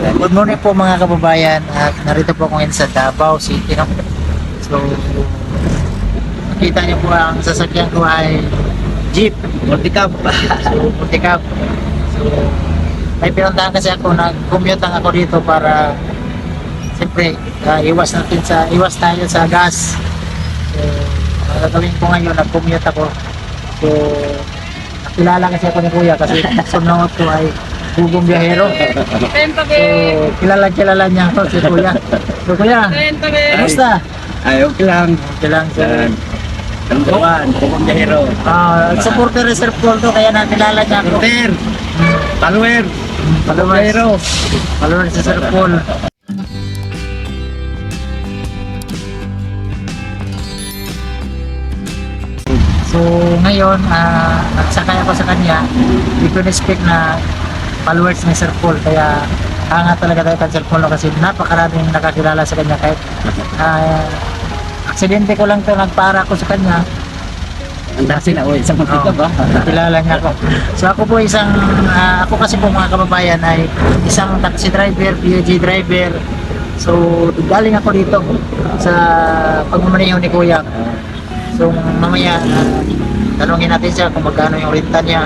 good morning po mga kababayan, at narito po ako ngayon sa Davao City, no? So, nakita niyo po ang sasakyan ko ay jeep, multicab. So, multicab. So, may pinuntahan kasi ako, nag-commute lang ako dito para siyempre, iwas tayo sa gas. So, ang gagawin ko ngayon, nag-commute ako. So, nakilala kasi ako ni Kuya kasi sunod ko ay Bugong Biyahero. So, kilala niya ako si Kuya. So, Kuya, kamusta? Ay, okay lang. Okay lang, sir. Tanduan, Bugong Biyahero. Supporter Reserve Call to, kaya nakilala niya ako. Supporter, follower, Bugong Biyahero. Follower sa Reserve Call. So, ngayon, nagsakay ako sa kanya. Hindi ko na-speak na followers ni Sir Paul, kaya hanga talaga tayo kay Sir Paul kasi napakaraming nakakilala sa kanya kahit aksidente ko lang to, nagpara ko sa kanya. Ang dasi na, sa mga ba? Nakilala niya ako. So ako po ako kasi po mga kababayan ay isang taxi driver, PUG driver. So galing ako dito sa pagmamaneho ni Kuya. So mamaya tanungin natin siya kung magkano yung renta niya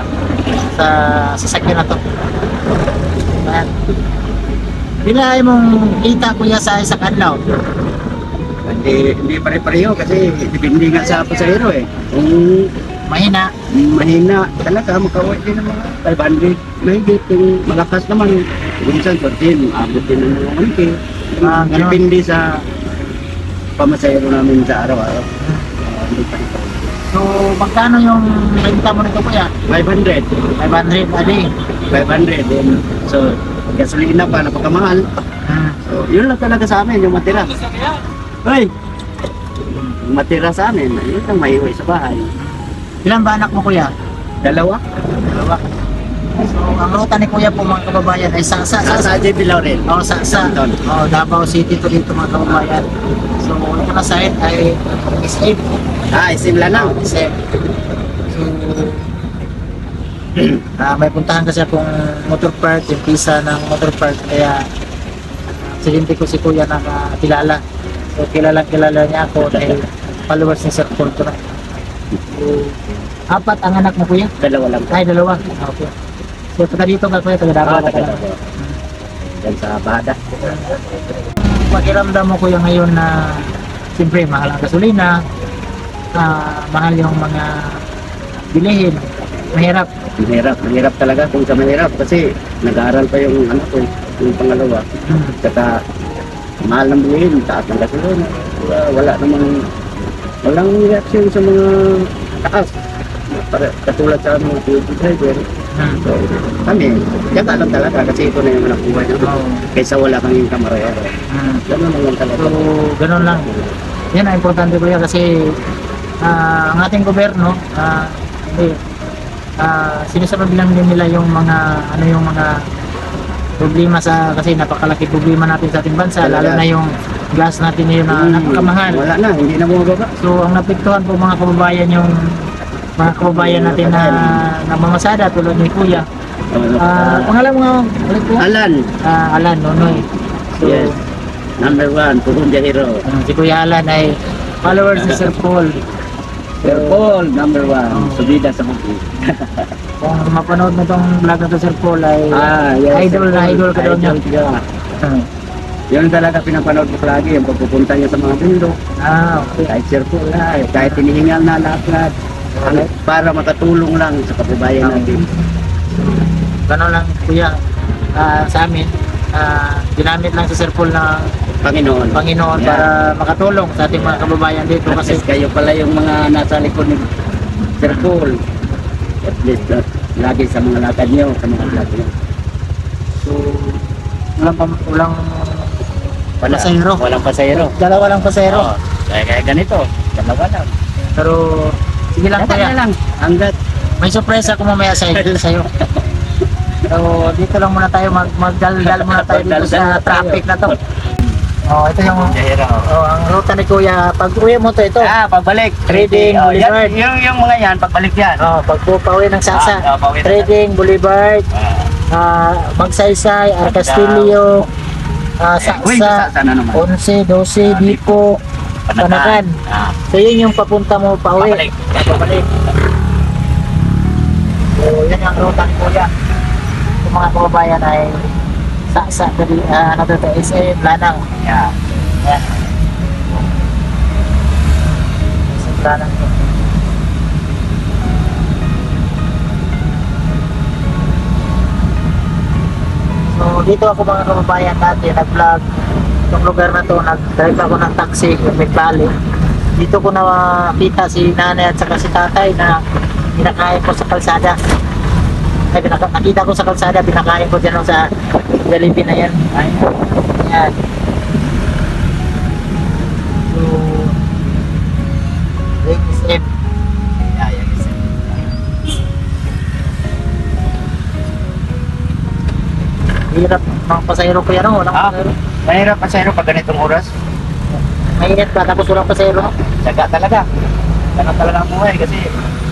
sa sasakyan na to. Bila mong kita Kuya sa isang adlaw? Hindi pare-pareho kasi depende nga sa pasahero eh. Kung Mahina. mahina talaga, makawin din ng mga 500. Mahigit yung malakas naman. Minsan, 14, abot din ng mga malaki. Ganun. Depende sa pamasahero namin sa araw-araw. Hindi pare-pareho. So magkano yung renta mo nito Kuya? 500. 500 a day. 500 din. So, gasolina pa, napakamahal. So, yun lang talaga sa amin, yung matira. Hoy! Yung matira sa amin, yun lang maiwi sa bahay. Ilan ba anak mo Kuya? Dalawa? Dalawa. So ang ruta ni Kuya po mga kababayan ay sa JB Laurel. Davao City to dito mga kababayan. So ito na side ay SM. SM lang lang. SM. So may puntahan kasi akong motor park, yung pisa ng motor park, kaya silindi ko si Kuya na kilala. So kilala niya ako dahil followers ni Sir Paul to na. So, 4 ang anak mo Kuya? Dalawa lang. Ay, dalawa. Okay. So taga dito ka Kuya, taga Davao ka talaga. Yan sa Bada. Pakiramdam mo Kuya ngayon na siyempre mahal ang gasolina, mahal yung mga bilihin, mahirap. Mahirap talaga kung sa mahirap kasi nag-aaral pa yung anak ko, yung pangalawa. Saka mahal ng bilihin, taas ng gasolina. Walang reaction sa mga taas. Katulad sa mga PUG driver. So, kami, kaya lang talaga kasi ito na yung anak buhay namin. Kaysa wala kang yung kamarayero. Ganun lang talaga. So, ganun lang. Yan ang importante Kuya kasi ang ating gobyerno, sinasabi lang din nila yung mga problema kasi napakalaki problema natin sa ating bansa, lalo na yung gas natin ngayon na napakamahal. Wala na, hindi na bumababa. So ang napektuhan po mga kababayan yung mga kababayan natin na namamasada tulad ni Kuya. Pangalan mo nga ulit po? Alan Nonoy. So, Yes. Number 1, Bugong Biyahero. si Kuya Alan ay followers ni Sir Paul. Sir Paul, number 1. Subida sa bukid. Kung mapanood mo itong vlog na to Sir Paul ay Yes, idol ka daw niya. Yun talaga pinapanood ko lagi, yung pagpupunta niya sa mga bundok. Okay. Kahit Sir Paul na, kahit hinihingal na lahat. Para makatulong lang sa kababayan natin. Ganun lang Kuya, sa amin, ginamit lang si Sir Paul na Panginoon Yeah. para makatulong sa ating mga kababayan dito At kasi least kayo pala yung mga nasa likod ni Sir Paul. At least lagi sa mga lakad niyo, sa mga vlog niyo. so, walang pasahero. Walang pasahero. Dalawa lang pasahero. Kaya ganito, dalawa lang. Pero sige lang Kuya. lang. Hanggat May surprise ako mamaya sa iyo. So dito lang muna tayo magdaldal muna tayo dito sa traffic na to. Ito yung ang ruta ni Kuya. Pag uwi mo ito. pagbalik. Trading Boulevard. Yung mga yan, pagbalik yan. Pag pauwi ng Sasa. pauwi ng Trading Boulevard. Magsaysay, Arcastillo, Uy, Saksa, sana naman. 11, 12, Dipo, Panakan. Ah, So yun yung papunta mo pa uwi. Babalik. Babalik. So yun ang ruta ni Kuya. Yung mga kababayan ay Saksa, ano to, SM, Lanang. yeah. Ayan. SM, Lanang to. So dito ako mga kababayan dati nag-vlog itong lugar na to, nag-drive ako ng taxi yung Mid Valley. Dito ko nakita si nanay at saka si tatay na pinakain ko sa kalsada. Ay, nakita ko sa kalsada, pinakain ko dyan sa Jollibee na yan. Ayan. So, ring is M. Yeah, yes. Hirap ng pasahero ko yan, no? Walang Ah, pasahero. mahirap pasahero pag ganitong oras. Mainit pa, tapos walang pasahero. no? Tsaga talaga. Ganun talaga ang buhay kasi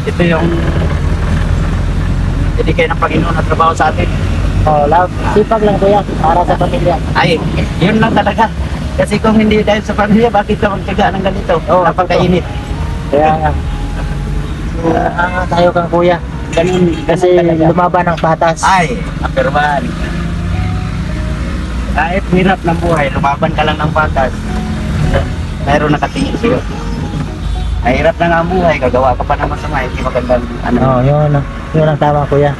ito yung dedicate ng Panginoon na trabaho sa atin. Oh, love. Sipag lang kuya, para sa pamilya. Ay, yun lang talaga. Kasi kung hindi dahil sa pamilya, bakit ka magtyaga ng ganito? Oo, Napakainit. Kaya nga. So, hanga tayo kang kuya. Ganun, Kasi talaga. lumaban ng patas. Ay, number one. Kahit hirap ng buhay, lumaban ka lang ng patas. Mayroon nakatingin sa'yo. Mahirap na nga ang buhay, gagawa ka pa ng masama, hindi magandang ano. Oo, yun ang tama kuya.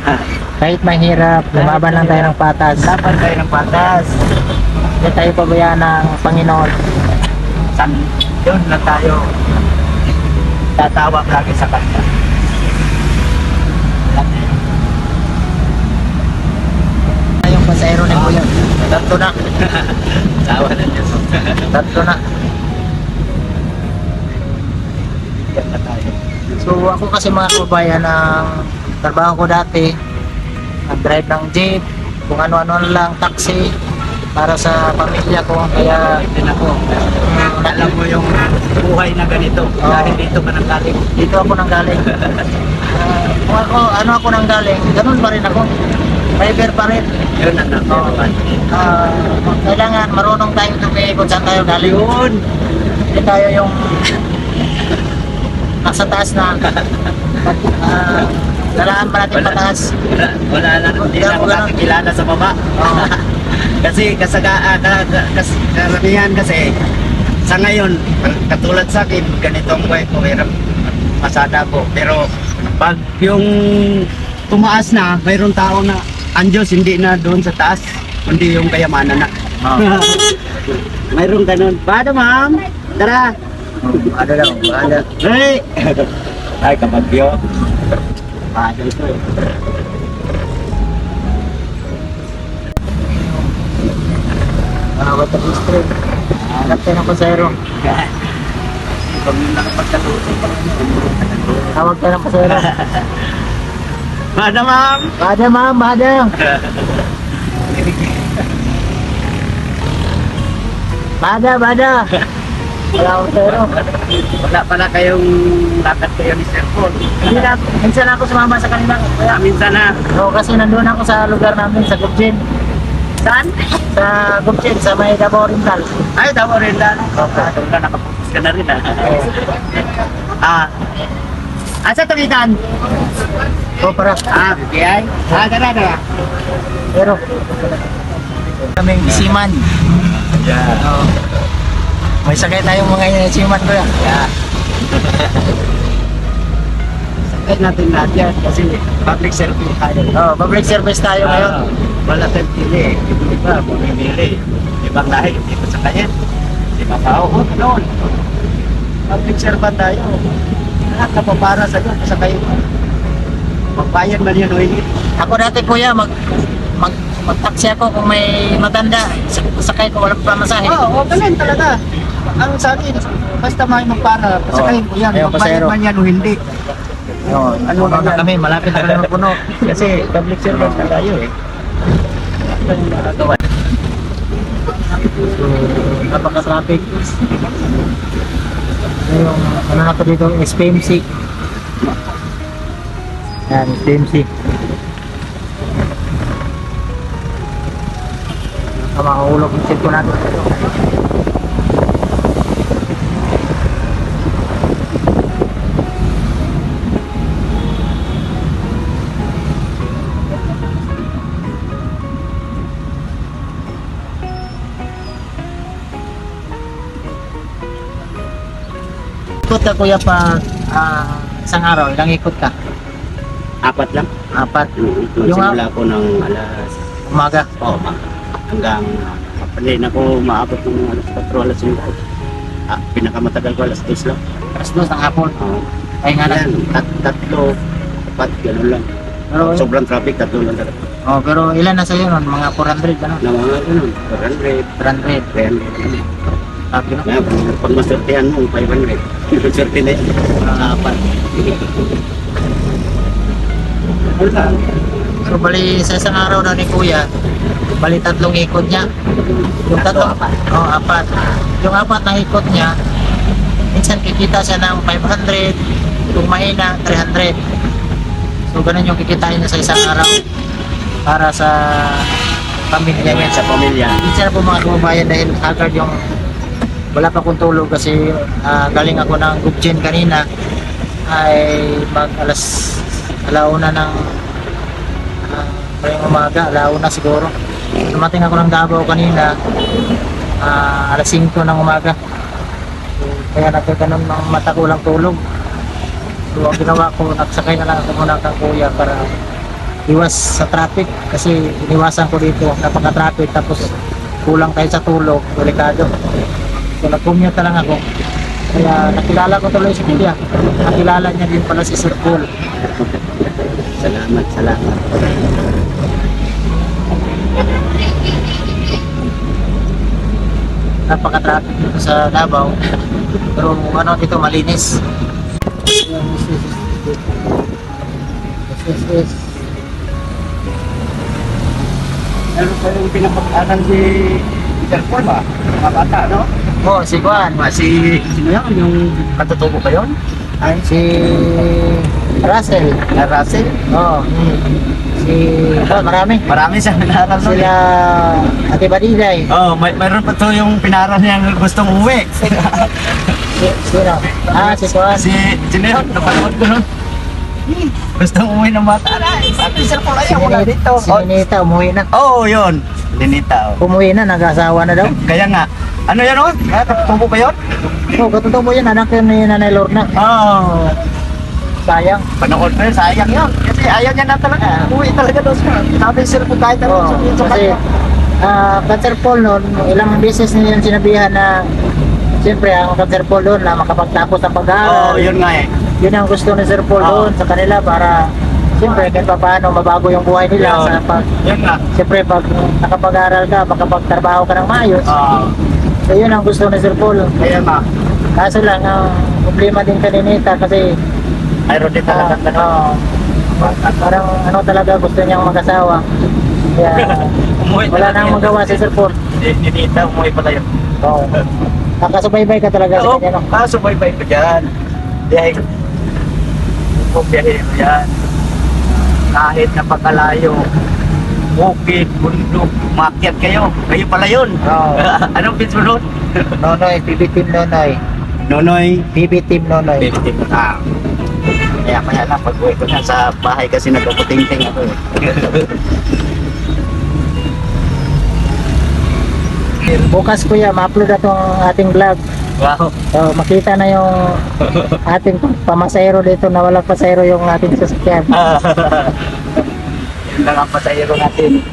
Kahit mahirap, lumaban lang tayo ng patas. Laban tayo ng patas. Hindi tayo pabayaan ng Panginoon. San, yun lang tayo. Tatawag lagi sa kanya. Yung pasahero ni kuya. Tatlo na. Tawa na Diyos. Tatlo na. Yan na tayo. So ako kasi mga kababayan, ang trabaho ko dati, nag-drive ng jeep, kung ano-ano lang, taxi, para sa pamilya ko. Kaya Din ako. Alam mo yung buhay na ganito. Dahil dito ka nang galing. dito ako nanggaling. Kung ako nanggaling, ganun pa rin ako. Driver pa rin. Yun ang number one. Kailangan marunong tayo tumingin kung saan tayo galing. Yun. Hindi tayo yung nasa taas na lalaan pa natin pataas. Wala na. Hindi na ako nakikilala sa baba. Oo. Kasi karamihan kasi sa ngayon, katulad sa akin, ganitong buhay ko, hirap masada ko. Pero pag yung tumaas na, mayroong tao na ang Diyos hindi na doon sa taas, kundi yung kayamanan na. Mayroong ganun. Bada ma'am, tara. Ano daw? Ano? Hey! Ay, kabagyo. Bada ito eh. Ano ba street? Hanap tayo ng pasahero. Pag nakapagkatusin pa rin. Tawag tayo ng pasahero. Bada ma'am! Bada ma'am, bada! Bada, bada! Wala akong pasahero. Wala pala kayong lakad kayo ni Sir Paul. Hindi na, minsan ako sumama sa kanila. Kaya, Minsan na. oo, kasi nandun ako sa lugar namin, sa Gubjin. Saan? Sa Gubjin, sa may Davao Oriental. Ay, tama rin na. Doon ka nakapokus ka na rin Asa tumitan? So, para, BPI? Dara. pero, kaming isiman. Yeah. Oo. May sakay tayong mga isiman ko yan. Yeah. Sakay natin lahat yan kasi public service tayo. Oh, public service tayo ngayon. Wala tayong pili. Iba, bumibili. Ibang lahi, hindi ko sa kanya. Di ba tao? Noon. Public servant tayo. Lahat na para sa iyo, sa kayo. Magbayad man yun o hindi. Ako dati kuya, mag-taxi ako kung may matanda. Sakay ko, walang pamasahe. Oo, ganun talaga. Ang sa akin, basta may magpara, pasakayin ko yan. Ayaw, Magbayad pasahero. man yan o hindi. Oh, ano na kami, malapit na kami magpuno. Kasi public servant na tayo eh. Ano yung nakagawa? So, napaka-traffic. Yung, ano na to dito, SPMC. Yan, SPMC. Makahulog yung cellphone natin. Ikot ka kuya pa isang araw, ilang ikot ka? 4 lang. 4. Yung Magsimula ko ng alas umaga. hanggang hindi na ako maabot ng alas 4, alas 5. Pinakamatagal ko alas 2 lang. Alas 2 ng hapon. Oo. Ay nga lang. Yan, tatlo, 4, gano'n lang. Pero, Sobrang traffic, 3 lang talaga. pero ilan na sa'yo nun? Mga 400 ano? Na mga gano'n, 400, 400. 300. Sabi no? Kaya pag masortihan mo, 500. Swerte na yun. Apat. So bali sa isang araw daw ni kuya, bali 3 ikot niya. Yung 3, oh 4. Yung 4 na ikot niya, minsan kikita siya ng 500, kung mahina 300. So ganun yung kikitain niya sa isang araw para sa pamilya niya. Sa pamilya. Minsan po mga kababayan dahil haggard yung wala pa akong tulog kasi galing ako ng Gubjen kanina ay alauna ng umaga, alauna siguro. Dumating ako ng Davao kanina alas 5 ng umaga. So, kaya nagkaganon ng mata ko lang tulog. So ang ginawa ko, nagsakay na lang ako muna ng kuya para iwas sa traffic kasi iniwasan ko dito, napaka-traffic tapos kulang tayo sa tulog, delikado. So nag-commute na lang ako. Kaya nakilala ko tuloy si kuya. Nakilala niya din pala si Sir Paul. Salamat. Napaka-traffic dito sa Davao. Pero ano dito malinis. Yes. Meron pa yung pinapag-aral si Sir Paul ba? Mga bata, no? Oh, si Juan. Sino yan? Yung katutubo ba yun? Ay, si Russell. Russell? Oh. Marami. Marami siyang pinaral nun. Sila Ate Badiday. Mayroon pa to yung pinaral niyang gustong uwi. Sino? Si Juan. Sino yun? Napanood ko nun. Gustong umuwi ng bata na. Sabi Sir Paul, ayaw mo na dito. Si Ninita, umuwi na. Yun. Linita. Umuwi na, nag-asawa na daw. Kaya nga. Ano yan o? Katutubo ba yun? Oh, katutubo yan, anak yun ni Nanay Lorna. Sayang. Panood ko yun, sayang yun. Kasi ayaw niya na talaga. Umuwi talaga doon siya. Sabi Sir Paul kahit ano sabihin sa Kasi, kanya. Cancer Paul noon, ilang beses niya yung sinabihan na siyempre, ang Cancer Paul doon na makapagtapos ng pag-aaral. Yun nga eh. Yun ang gusto ni Sir Paul doon sa kanila para siyempre kahit pa paano mabago yung buhay nila sa Yun nga. siyempre pag nakapag-aral ka, makapagtrabaho ka ng maayos. So yun ang gusto ni Sir Paul. Kaya nga. Kaso lang, ang problema din kaninita kasi Mayroon din talaga parang ano talaga gusto niyang mag-asawa. Kaya wala nang magawa si Sir Paul. Ninita, umuwi pala yun. Oo. Nakasubaybay ka talaga sa kanya, no? Kasubaybay ko dyan. Dahil, kung biyahero yan, kahit napakalayo, bukid, bundok, umakyat kayo. Kayo pala yun. Oo. Anong pins mo nun? Nonoy, PB Team Nonoy. Nonoy. PB Team Nonoy. Binitin mo na. Kaya lang, pag-uwi ko na sa bahay kasi nagkaputing-ting ako eh. Bukas kuya, ma-upload na itong ating vlog. Wow. So, makita na yung ating pamasayro dito na walang pasayro yung ating sasakyan. Yan lang ang pasayero natin.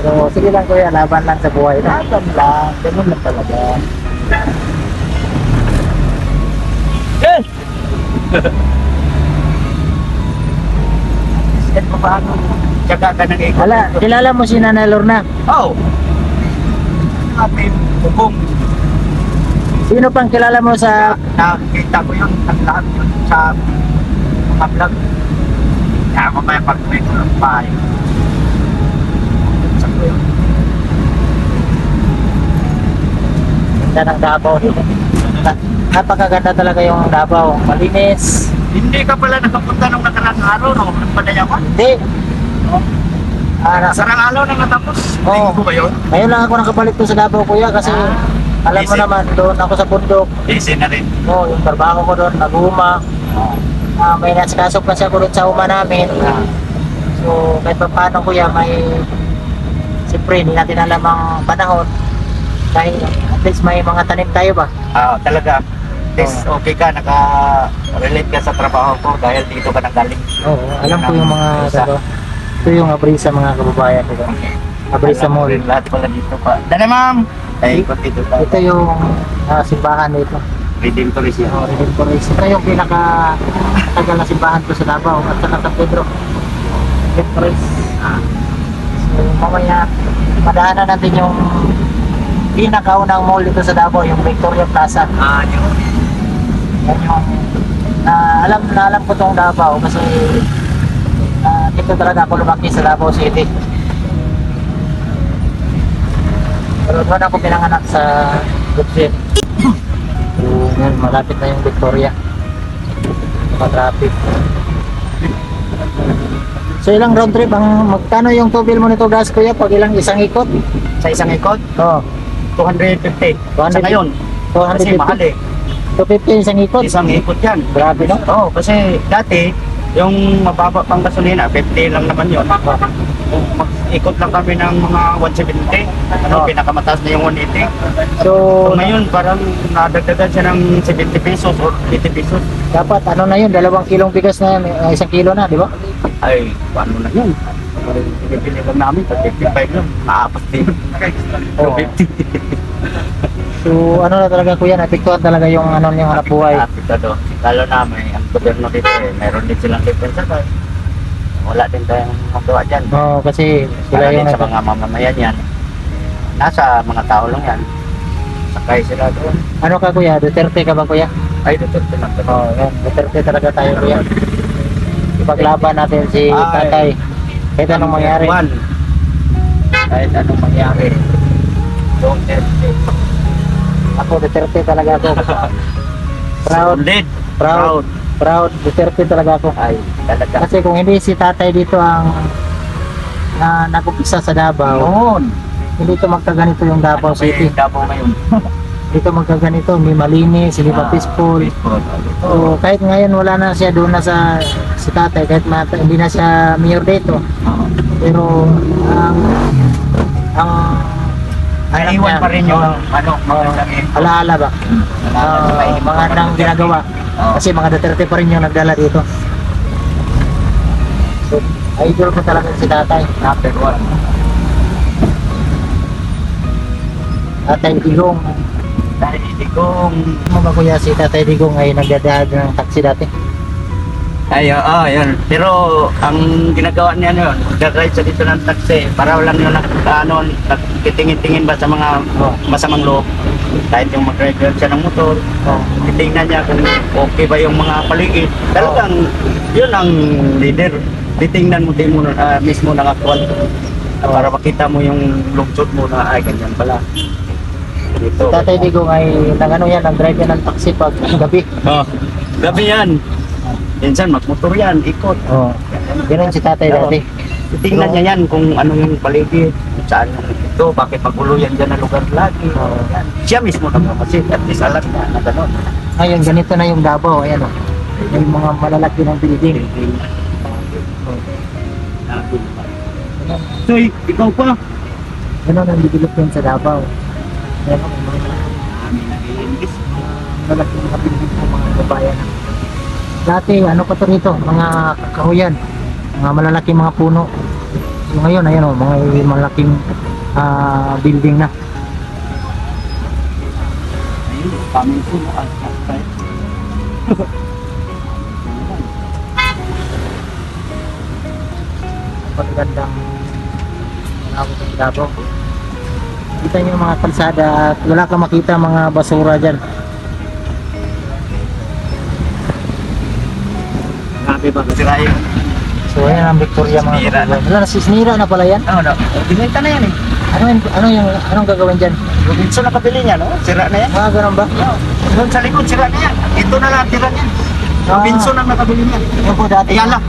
Pero sige lang kuya, laban lang sa buhay. Laban lang, ganun lang talaga. Yes! Kahit pa paano, tsaga ka nang ikot. Wala, kilala mo si Nanay Lorna? Oh! Ating bubong. Sino pang kilala mo sa... Nakita ko yun, naglahat yun sa mga vlog. Kaya ako may pag-uwi ko ng bahay. Saan ko yun? Ganda ng Davao. Napakaganda talaga yung Davao. Malinis. Hindi ka pala nakapunta nung nakaraang araw, no? Nagpadayawan. Hindi. Sarang alaw na natapos. Oo. Linggo ba yun? Ngayon lang ako nakabalik to sa Davao kuya kasi alam mo busy. naman doon ako sa bundok. Busy na rin. Yung trabaho ko doon, nag-uma. May nasikasok kasi ako doon sa uma namin. So kahit pa paano kuya, siyempre hindi natin alam ang panahon. Dahil at least may mga tanim tayo ba? Talaga. This okay ka, naka-relate ka sa trabaho ko dahil dito ka nanggaling. Oo, alam ko yung mga ito yung abrisa mga kababayan ko. Abrisa Mall. Lahat pala dito pa. Dali ma'am! Ay, ikot dito tayo. Ito yung simbahan dito. Redemptorist yan. Redemptorist. Ito yung pinaka-tagal na simbahan ko sa Davao at saka San Pedro. Redemptorist. So mamaya, madaanan natin yung pinakaunang mall dito sa Davao, yung Victoria Plaza. Yun. Yan yung alam ko tong Davao kasi dito talaga ako lumaki sa Davao City. Pero doon ako pinanganak sa Gutsin. So, yan, malapit na yung Victoria. Traffic. So ilang round trip magkano yung total mo nito gas kuya pag isang ikot? Sa isang ikot, Oo. 250. Sa ngayon, kasi 250. mahal eh. 250 isang ikot? Isang ikot yan. Grabe no? Oo, kasi dati, yung mababa pang gasolina, 50 lang naman yun. Mag-ikot lang kami ng mga 170. Pinakamataas na yung 180. So So ngayon, parang nadagdagan siya ng 70 pesos or 80 pesos. dapat ano na yun, 2 kilong bigas na yan, 1 kilo na, di ba? Ay, paano na yun? Pinipili lang namin, 55 lang. Maapas din. Oo. 50. So ano na talaga kuya, naapektuhan talaga yung ano yung hanap buhay. Apektado. Lalo na may ang gobyerno dito meron din silang depensa tayo. Wala din tayong magawa dyan. Oo, kasi sila Para din yung sa mga mamamayan yan. Nasa mga tao lang yan. Sakay sila doon. ano ka kuya, Duterte ka ba kuya? Ay, Duterte lang. Oo, yan, Duterte talaga tayo kuya. Ipaglaban natin si Ay. tatay. Kahit anong mangyari. Kahit anong mangyari. Duterte. Ako Duterte talaga ako. Proud, Solid. proud, proud Duterte talaga ako. Ay, talaga. Kasi kung hindi si tatay dito ang nag-umpisa sa Davao, Noon. hindi ito magkaganito yung Davao City. Davao ngayon. Dito magkaganito, hindi malinis, hindi pa peaceful. So kahit ngayon wala na siya doon na si tatay, kahit hindi na siya mayor dito. Pero ang Ay, iwan pa rin yung magandang alaala ba? Mga nang ginagawa. Kasi mga Duterte pa rin yung nagdala dito. So, idol ko talaga si tatay. Number 1. Tatay Digong. Dahil Digong. Ano ba kuya si tatay Digong ay nagdadaan ng taxi dati? Ay, oo, yun. Pero ang ginagawa niya yun, mag-ride sa dito ng taxi para lang yun nagkitingin-tingin ba sa mga masamang loob. Kahit yung mag-ride siya ng motor, titingnan niya kung okay ba yung mga paligid. Talagang yun ang leader. Titingnan mo din mo mismo ng actual para makita mo yung lungsod mo na ay ganyan pala. Dito. Tatay Digong ay nag-drive yan ng taxi pag gabi. Gabi yan. Minsan magmotor yan, ikot. Oh. Ganun si tatay dati. Titingnan niya yan kung ano yung paligid, kung saan yung ito, bakit magulo yan dyan na lugar lagi. Yan. Siya mismo nagmamasid, at least alam niya na gano'n. Ngayon, ganito na yung Davao. Ayan o. Yung mga malalaki ng building. So, ikaw pa? Ganun ang development sa Davao. Ayan o, mga malaking mga building po mga babayan. Dati, ano pa to rito? Mga kahoyan. Mga malalaking mga puno. So ngayon, ayan o, mga malaking building na. Ayun, kaming puno. Pagandang ako sa Davao. Kita nyo yung mga kalsada at wala kang makita mga basura dyan. Grabe ba? Sira yung... So ayan ang Victoria mga Sinira na. kababayan. Wala, sinira na pala yan. No. Binenta na yan eh. Anong gagawin dyan? Robinson nakabili niya, no? Sira na yan. Ganun ba? Doon sa likod, sira na yan. Ito na lang, tira niya. Robinson ang nakabili niya. Yun po dati. Ayala.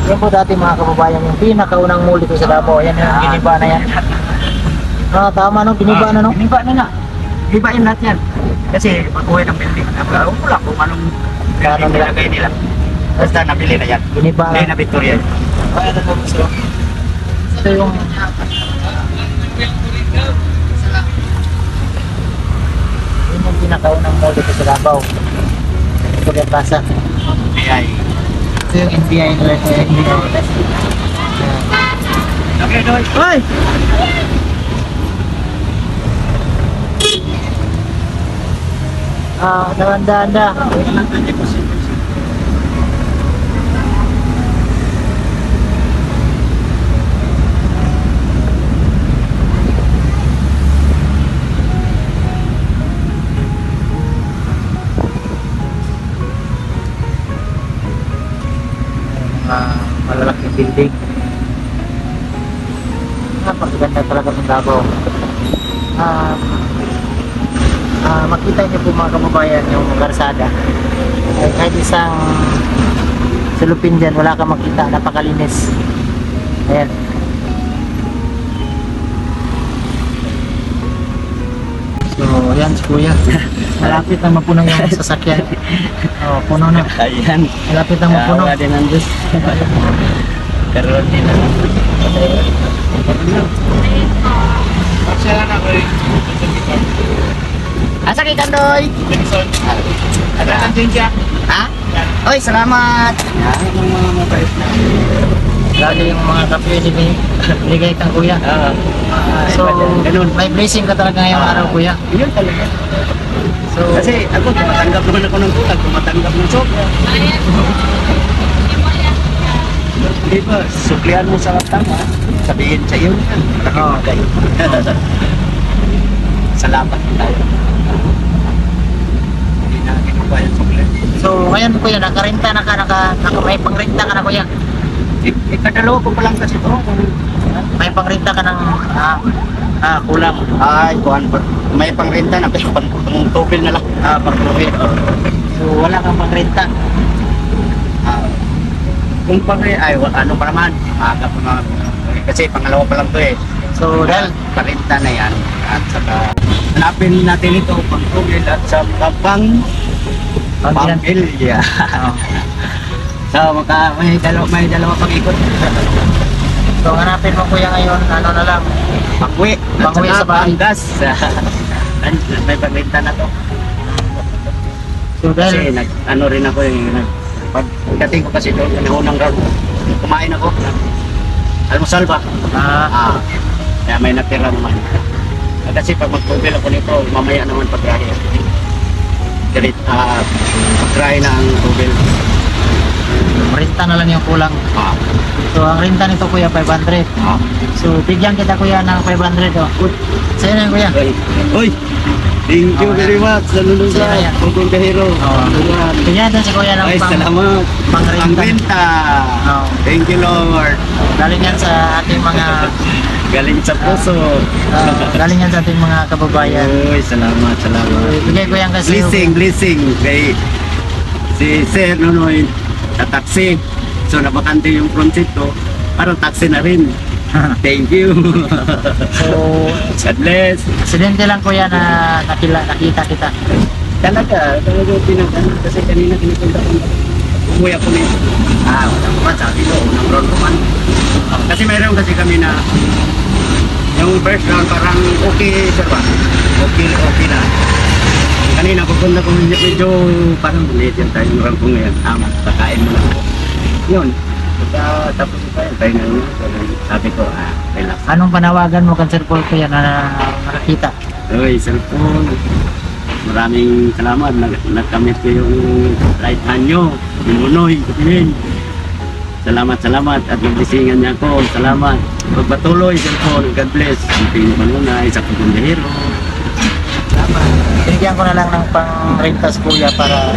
Yan po dati mga kababayan, yung pinakaunang mall dito sa Davao. Yan yung giniba na yan. Ah, tama no, giniba na no? Giniba na nga. Giniba yun lahat yan. Kasi pag-uwi ng building, wala kung anong building nilagay nila. Basta nabili na yan. Giniba Nabili na. na Victoria. Ito yung yun yung pinakaunang mall dito sa Davao. Victoria Plaza. Ay. Ito yung NBI nila. Okay, Doy. Hoy! Ah, dahan-dahan. Malalaking building. Napakaganda talaga ng Davao. Makita niyo po mga kababayan yung karsada. Ay, kahit isang sulupin dyan, wala kang makita, napakalinis. Ayan. So, ayan si Kuya. Malapit na mapuno yung sasakyan. Oh, puno na. Ayan. Malapit na mapuno. Awa din ang Diyos. Karoon din na. Asa kay Kandoy? Ada din siya. Ha? Oy, salamat. Yan ang mga mabait na. Lagi yung mga kape binigay kang Kuya. So, ganun. may blessing ka talaga ngayong araw, Kuya. Yun talaga. So, Kasi ako, tumatanggap naman ako ng utang, tumatanggap ng sobra. Di ba, suklihan mo sa tama, sabihin sa iyo yan. Oo. Salamat tayo. Hindi na kinuha yung suklihan. so ngayon Kuya, nakarenta na ka, may pangrenta ka na Kuya. Ikadalawa ko pa lang kasi ito. May pangrenta ka ng kulang. Ay, kuhan pa. May pangrenta na, pero pang tubil na lang. Pang tubil. So wala kang pangrenta. Kung ay, ano pa naman, aga pa naman. Kasi pangalawa pa lang to eh. So dahil Parinta na yan. At saka, hanapin natin ito, pang tubil at saka pamilya. So, may dalawa pang ikot. So hanapin mo Kuya ngayon, ano na lang. Pangwi. Pangwi sa bahay. Panggas. May pagbenta na to. So Kasi dahil ano rin ako yung pagdating ko kasi doon, unang round, kumain ako. Almusal ba? Kaya may natira naman. Kasi pag magtubil ako nito, mamaya naman pag-rahe. Dirit, pag-rahe na ang tubil. renta na lang yung kulang. So ang renta nito Kuya 500. So bigyan kita Kuya ng 500 oh. Sa'yo na yun Kuya. Uy! Thank you very much. Nalulog Sino yan? sa Pugong Kahiro. Bigyan din si Kuya ng Ay, salamat. pangrenta. Pangrenta. Oo. Thank you, Lord. Galing yan sa ating mga Galing sa puso. galing yan sa ating mga kababayan. Uy, salamat, salamat. Bigay ko yan kasi Blessing kay si Sir Nonoy sa taxi. So, nabakante yung front seat ko. Parang taxi na rin. Thank you. So, God bless. aksidente lang Kuya na nakita kita. Talaga pinagano kasi kanina kinipunta ko. Umuwi ako nito. Wala ko man, sabi ko, unang round ko man. Kasi mayroon kasi kami na yung first round parang okay, sir ba? Okay na. Kanina pupunta ko medyo parang late yung time round ko ngayon. Pagkain mo lang ako. Yun. Tapos ko yun, tayo na yun. Sabi ko, relax. Anong panawagan mo kan Sir Paul Kuya na nakakita? Uy, cellphone. Maraming salamat. Nagkamit ko yung right hand nyo. Yung Nonoy. Salamat. At nagdisingan niya ako. Salamat. Pagpatuloy, cellphone. God bless. Ang pinupanunay sa Pugong Kahiro. Salamat. Binigyan ko na lang ng pang-rentas Kuya para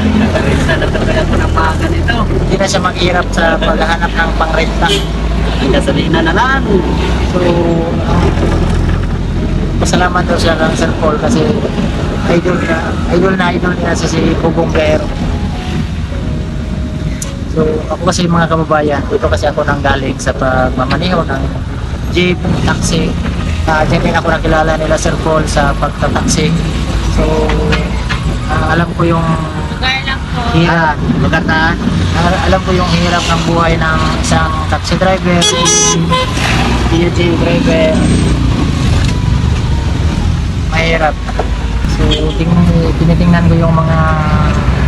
Natagalan ko ng mga ganito. hindi na siya maghirap sa paghahanap ng pang-renta. Gasolina na lang. So, pasalamat daw siya kang Sir Paul kasi idol niya sa si Pugong Kahiro. So, So ako kasi mga kababayan, dito kasi ako nanggaling sa pagmamaneho ng jeep, taxi. Diyan din ako nakilala nila Sir Paul sa pagtataksi. So alam ko yung hirap, Lugar na. alam ko yung hirap ng buhay ng isang taxi driver, DUJ driver. Mahirap. So tinitingnan ko yung mga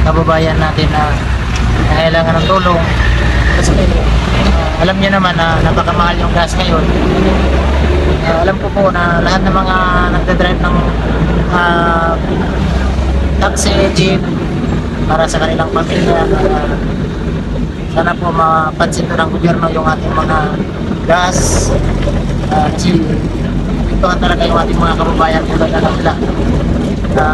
kababayan natin na nangailangan ng tulong. Kasi alam niyo naman na napakamahal yung gas ngayon. Alam ko po na lahat ng mga nagdadrive ng taxi, jeep para sa kanilang pamilya, sana po mapansin to ng gobyerno yung ating mga gas, kasi pintuan talaga yung ating mga kababayan tulad na nila na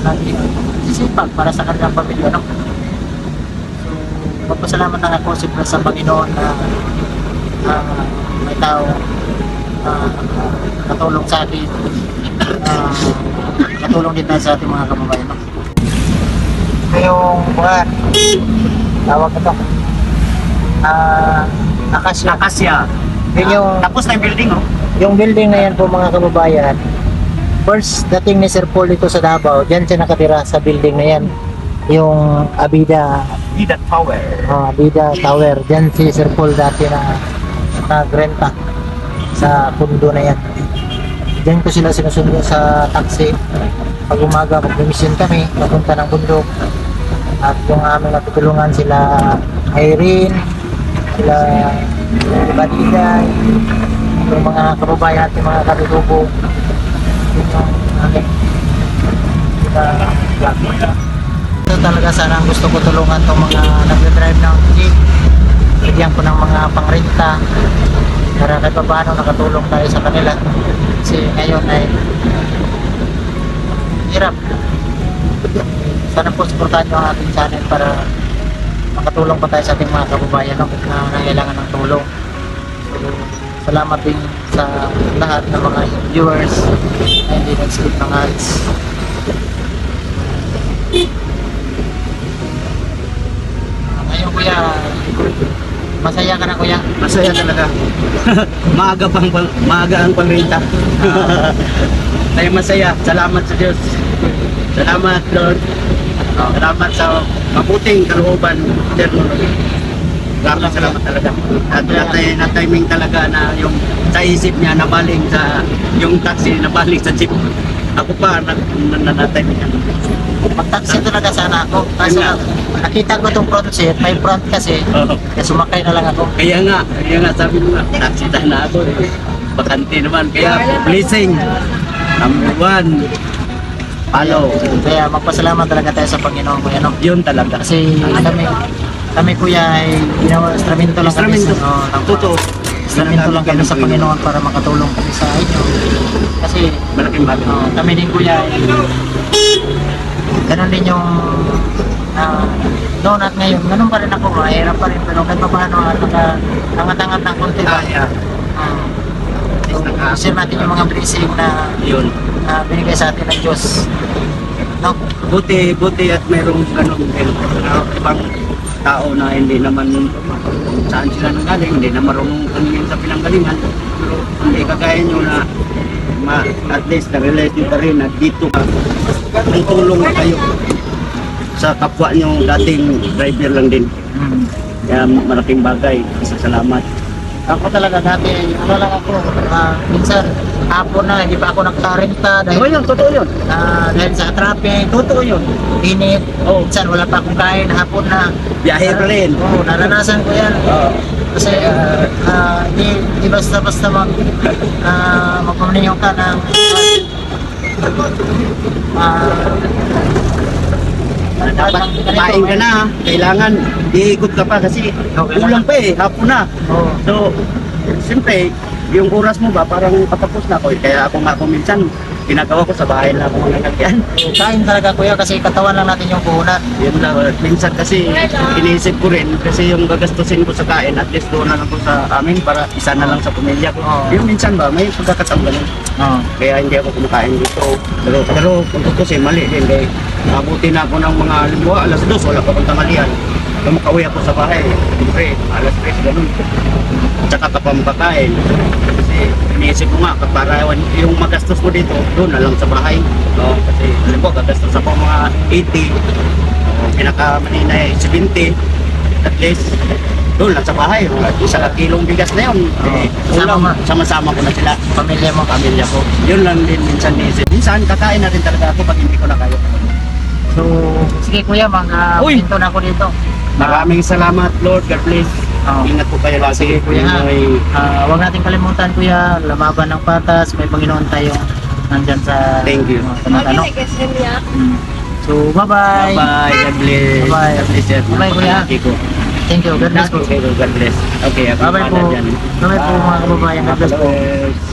nagsisipag para sa kanilang pamilya, no? So magpasalamat na ako siyempre sa Panginoon na may tao katulong sa atin, katulong din tayo sa ating mga kababayan, no? Yung buwan, tawag ito, Akasya. Yun yung, Tapos na yung building, oh. yung building na yan po mga kababayan, first dating ni Sir Paul dito sa Davao, dyan siya nakatira sa building na yan. Yung Abida Vida Tower. Abida Tower, dyan si Sir Paul dati na nagrenta sa pundo na yan. Dyan ko sila sinusundo sa taxi. Pag umaga, mag-mission kami, papunta ng bundok. At yung aming natutulungan sila Irene, sila Badiday, yung mga kababayan natin, mga katutubo. Yun yung aming ito talaga sana ang gusto ko tulungan itong mga nagdadrive ng jeep. Bigyan ko ng mga pangrenta para kahit pa paano nakatulong tayo sa kanila. Kasi ngayon ay hirap. Sana po supportahan nyo ang ating channel para makatulong pa tayo sa ating mga kababayan na nangailangan ng tulong. So, salamat din sa lahat ng mga viewers na hindi nag-skip ng ads. Ngayon kuya, masaya ka na kuya? Masaya talaga. maaga ang pagrenta. Tayo masaya. Salamat sa Diyos. Salamat Lord. Salamat sa mabuting kalooban. Maraming salamat talaga. At na timing talaga na yung sa isip niya nabaling sa yung taxi nabaling sa jeep. Ako pa na-timing niya. Mag-taxi talaga sana ako. Kasi nakita ko itong front seat, may front kasi. Kaya sumakay na lang ako. Kaya nga sabi mo nga, taxi na ako eh. Bakante naman. Kaya blessing. Number 1. Follow. Kaya magpasalamat talaga tayo sa Panginoon kuya, no? Yun talaga. Kasi kami kuya ay ginawa, instrumento lang kami sa, Totoo. instrumento lang kami sa Panginoon para makatulong kami sa inyo. Kasi Malaking bagay. kami din kuya ay ganun din yung noon at ngayon, ganun pa rin ako, mahirap pa rin, pero kahit pa paano nangat-angat ng konti ba? Isip natin yung mga blessing na Yun. binigay sa atin ng Diyos. No? Buti at mayroong ganun din. Ibang tao na hindi naman saan sila nanggaling, hindi na marunong tumingin sa pinanggalingan. Pero hindi kagaya nyo na at least na-realize nyo pa rin na dito ka, may tulong na kayo sa kapwa nyo dating driver lang din. Kaya malaking bagay. Isa salamat. Ako talaga dati, ano lang ako, minsan hapon na, hindi pa ako nagkarenta dahil, Totoo yun. dahil sa traffic, Totoo yun. init, Oh. minsan wala pa akong kain, hapon na. Biyahe pa rin. Oo, naranasan ko yan. Kasi hindi basta-basta magpamaniho ka ng Dapat kumain ka na, kailangan iikot ka pa kasi kulang pa eh, hapon na. Oo. So, siyempre, yung oras mo ba parang patapos na ako eh. Kaya ako nga minsan, ginagawa ko sa bahay na ako nagkakyan. Kain talaga kuya kasi katawan lang natin yung puhunan. Yun lang, minsan kasi iniisip ko rin kasi yung gagastusin ko sa kain, at least doon na lang ko sa amin para isa na lang sa pamilya ko. Oo. Yung minsan ba, may pagkakataon ganun. Oo. Kaya hindi ako kumakain dito. Pero kung tutusin, mali din. Kaya nabuti na ako ng mga limwa, 2:00, wala pa akong tanghalian. Nung makauwi ako sa bahay, siyempre, alas 3, ganun. At saka ka pa makakain. Kasi iniisip ko nga, para yung magastos mo dito, doon na lang sa bahay. No? Kasi, alam ko, gagastos ako mga 80. Pinakamanina eh, 70. At least, doon lang sa bahay. Isang kilong bigas na yun. Sama-sama ko na sila. Pamilya mo. Pamilya ko. Yun lang din minsan iniisip. Minsan, kakain na rin talaga ako pag hindi ko na kayo. So, sige kuya, Uy! pinto na ako dito. Maraming salamat, Lord. God bless. Oo. Ingat po kayo lagi. Sige, kuya. May- Huwag natin kalimutan kuya, lumaban ng patas, may Panginoon tayong nandyan sa Thank you. ano. So, bye-bye. Bye-bye. God bless. Bye-bye. God bless. Bye-bye, kuya. Kiko. Thank you. God bless po. Okay, God bless. Okay, ako Bye-bye po. bahala dyan. Bye-bye po mga kababayan. God bless po. bless.